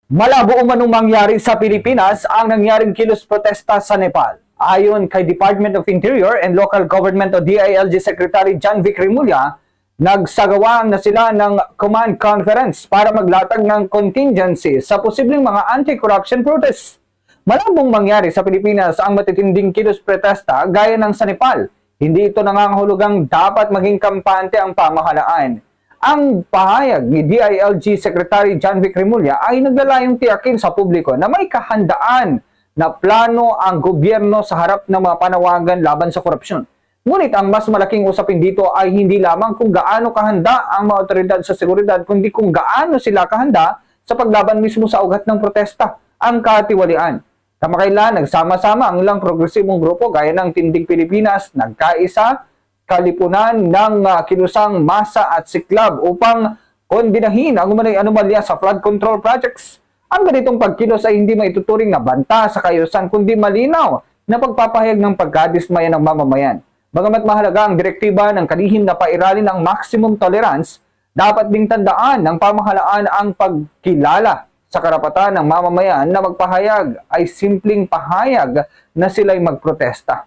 Malabo umanong mangyari sa Pilipinas ang nangyaring kilos protesta sa Nepal. Ayon kay Department of Interior and Local Government o DILG Secretary John Vic Rimulya, nagsagawa na sila ng command conference para maglatag ng contingency sa posibleng mga anti-corruption protests. Malabong mangyari sa Pilipinas ang matitinding kilos protesta gaya ng sa Nepal. Hindi ito nangangahulugang dapat maging kampante ang pamahalaan. Ang pahayag ni DILG Secretary John Vic Rimulya ay naglalayong tiyakin sa publiko na may kahandaan na plano ang gobyerno sa harap ng mga panawagan laban sa korupsyon. Ngunit ang mas malaking usapin dito ay hindi lamang kung gaano kahanda ang mga otoridad sa seguridad, kundi kung gaano sila kahanda sa paglaban mismo sa ugat ng protesta, ang katiwalian. Kamakailan, nagsama-sama ang ilang progresibong grupo gaya ng Tindig Pilipinas, Nagkaisa, Kalipunan ng Kinusang Masa at Siklab upang kondinahin ang umanay anomalya sa flood control projects. Ang ganitong pagkilos ay hindi maituturing na banta sa kaayusan kundi malinaw na pagpapahayag ng pagkadismaya ng mamamayan. Bagamat mahalaga ang direktiba ng kalihim na pairalin ng maximum tolerance, dapat ding tandaan ng pamahalaan ang pagkilala sa karapatan ng mamamayan na magpahayag ay simpleng pahayag na sila'y magprotesta.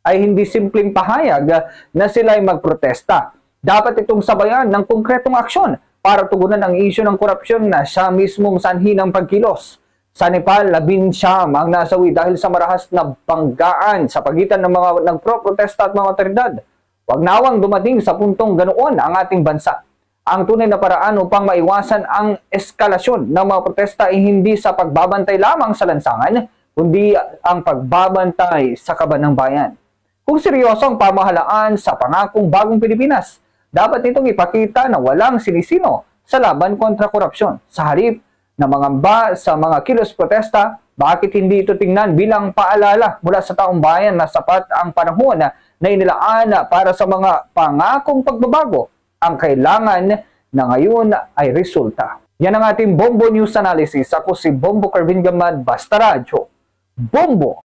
Ay hindi simpleng pahayag na sila'y magprotesta. Dapat itong sabayan ng konkretong aksyon para tugunan ang isyu ng korupsyon na siya mismong sanhi ng pagkilos. Sa Nepal, 19 ang nasawi dahil sa marahas na banggaan sa pagitan ng mga nagpro-protesta at mga otoridad. Huwag nawang dumating sa puntong ganoon ang ating bansa. Ang tunay na paraan upang maiwasan ang eskalasyon ng mga protesta ay hindi sa pagbabantay lamang sa lansangan, kundi ang pagbabantay sa kaban ng bayan. Kung seryoso ang pamahalaan sa pangakong bagong Pilipinas, dapat itong ipakita na walang sinisino sa laban kontra korupsyon. Sa halip na mangamba sa mga kilos protesta, bakit hindi ito tingnan bilang paalala mula sa taong bayan na sapat ang panahon na inilaan para sa mga pangakong pagbabago? Ang kailangan na ngayon ay resulta. Yan ang ating Bombo News Analysis. Ako si Bombo Carvin Gamad, Basta Radyo. Bombo!